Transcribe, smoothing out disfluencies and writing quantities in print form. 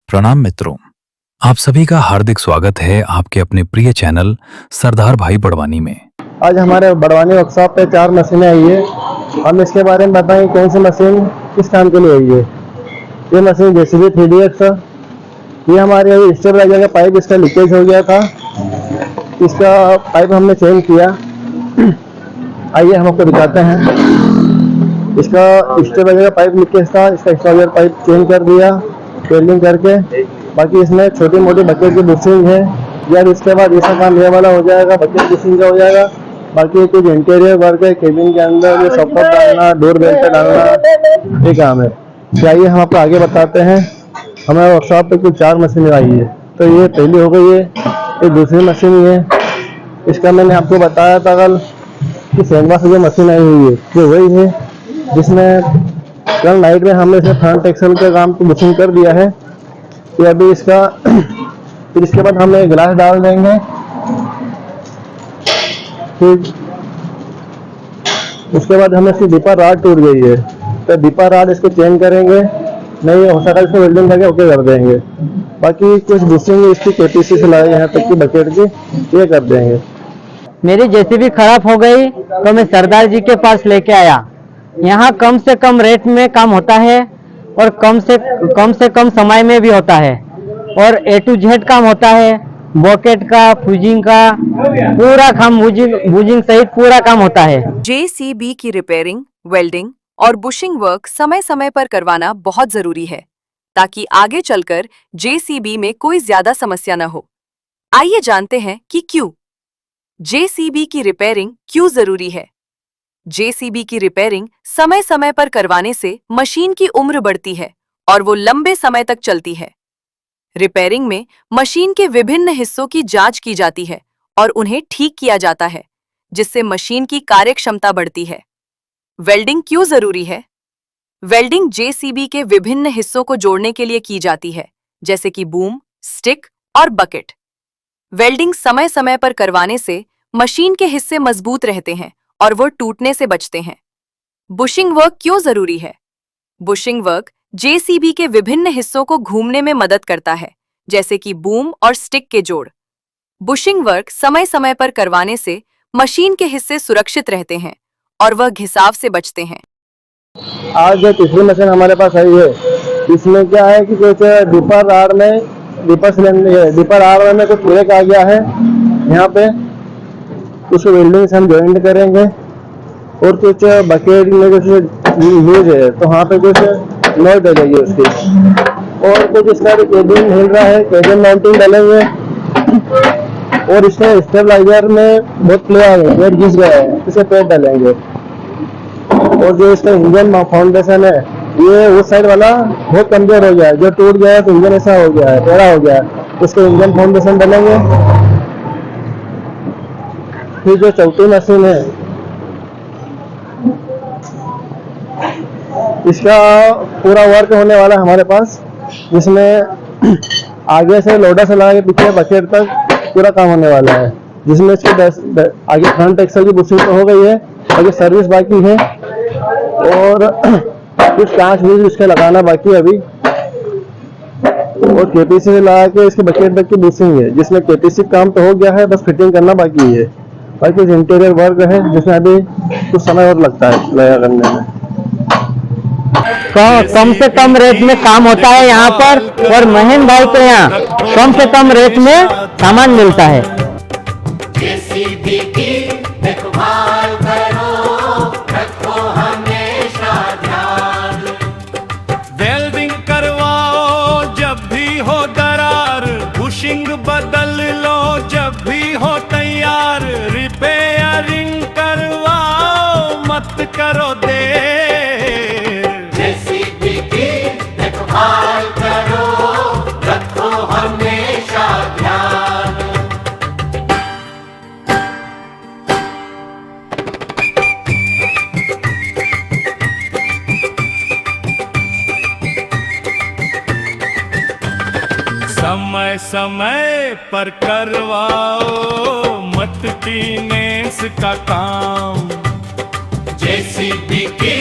प्रणाम मित्रों, आप सभी का हार्दिक स्वागत है आपके अपने प्रिय चैनल सरदार भाई बड़वानी में। आज हमारे बड़वानी वर्कशॉप पे 4 मशीनें आई है। हम इसके बारे में बताएं कौन सी मशीन किस काम के लिए आई है। ये मशीन JCB 3DX, ये हमारे अभी स्टेबलाइजर का पाइप इसका लीकेज हो गया था, इसका पाइप हमने चेंज किया। आइए हम आपको दिखाते हैं। इसका स्टेबलाइजर का पाइप लीकेज था, इसका स्टेबलाइजर पाइप चेंज कर दिया वेल्डिंग करके। बाकी इसमें छोटी मोटी बकेट की बुशिंग है। यार इसके बाद ऐसा काम ये वाला हो जाएगा, बकेट बुशिंग का हो जाएगा। बाकी कुछ इंटीरियर वर्क है, केबिन के अंदर ये सॉकेट डालना, डोर बेल पे डालना, ये काम है। चाहिए हम आपको आगे बताते हैं। हमारे वर्कशॉप पे कुल 4 मशीनें आई है। तो ये पहली हो गई है, ये दूसरी मशीन है। इसका मैंने आपको बताया था कल कि सैंडवा से जो मशीन आई हुई है ये वही है, जिसमें कल नाइट में हमने इसमें फ्रंट एक्सल के काम की बुकिंग कर दिया है। ये अभी इसका फिर इसके बाद हम एक ग्लास डाल देंगे। फिर उसके बाद हमें इसकी दीपा राड टूट गई है, तो दीपा राड इसको चेंज करेंगे, नहीं हो सका इसको वेल्डिंग करके ओके कर देंगे। बाकी कुछ बुशिंग इसकी KPC से लाई यहाँ तक की बकेट की, ये कर देंगे। मेरी JCB खराब हो गई तो मैं सरदार जी के पास लेके आया। यहाँ कम से कम रेट में काम होता है और कम से कम समय में भी होता है और A to Z काम होता है। बॉकेट का, फ्यूजिंग का, पूरा काम बूजिंग सहित पूरा काम होता है। JCB की रिपेयरिंग, वेल्डिंग और बुशिंग वर्क समय समय पर करवाना बहुत जरूरी है ताकि आगे चलकर JCB में कोई ज्यादा समस्या न हो। आइए जानते हैं कि क्यों JCB की रिपेयरिंग क्यों जरूरी है। JCB की रिपेयरिंग समय समय पर करवाने से मशीन की उम्र बढ़ती है और वो लंबे समय तक चलती है। रिपेयरिंग में मशीन के विभिन्न हिस्सों की जांच की जाती है और उन्हें ठीक किया जाता है, जिससे मशीन की कार्यक्षमता बढ़ती है। वेल्डिंग क्यों जरूरी है? वेल्डिंग JCB के विभिन्न हिस्सों को जोड़ने के लिए की जाती है, जैसे कि बूम, स्टिक और बकेट। वेल्डिंग समय समय पर करवाने से मशीन के हिस्से मजबूत रहते हैं और वो टूटने से बचते हैं। बुशिंग वर्क क्यों जरूरी है? बुशिंग वर्क JCB के विभिन्न हिस्सों को घूमने में मदद करता है, जैसे कि बूम और स्टिक के जोड़। बुशिंग वर्क समय समय पर करवाने से मशीन के हिस्से सुरक्षित रहते हैं और वह घिसाव से बचते हैं। आज जो तीसरी मशीन हमारे पास आई है, इसमें क्या है कि कुछ डिपर आर में कुछ ब्रेक आ गया है। यहाँ पे कुछ वेल्डिंग से हम ज्वाइंट करेंगे और कुछ बकेट में कुछ यूज है तो वहाँ पे कुछ नॉट डलेगी उसकी, और कुछ इसका भी केबिन हिल रहा है, केबिन माउंटिंग डलेंगे। और इसमें स्टेबलाइजर में बहुत प्लेट घिस गया है, इसे पेट डालेंगे। और जो इसका इंजन फाउंडेशन है, ये उस साइड वाला बहुत कमजोर हो गया है, जो टूट गया है तो इंजन ऐसा हो गया है, टेढ़ा हो गया है, उसके इंजन फाउंडेशन डालेंगे। फिर जो चौथी मशीन है, इसका पूरा वर्क होने वाला है हमारे पास, जिसमें आगे से लोडर से लगा के पीछे बकेट तक पूरा काम होने वाला है। जिसमें इसकी आगे फ्रंट एक्सल की बुशिंग तो हो गई है, आगे सर्विस बाकी है और कुछ कांच भी इसके लगाना बाकी है अभी। और KPC से लगा के इसके बकेट तक की बुशिंग है, जिसमें KPC काम तो हो गया है, बस फिटिंग करना बाकी है। बाकी इंटीरियर वर्क है जिसमें अभी कुछ समय और लगता है लगा करने में। कम से कम रेट में काम होता है यहाँ पर और महेंद्र भाई के यहाँ कम से कम रेट में सामान मिलता है। JCB की देखभाल करो, रखो हमेशा ध्यान। वेल्डिंग करवाओ जब भी हो दरार, बुशिंग बदल लो जब भी हो तैयार। रिपेयरिंग करवाओ मत करो देर। JCB की देखभाल करो, रखो हमेशा ध्यान। समय समय पर करवाओ मत टीनेस का काम। JCB की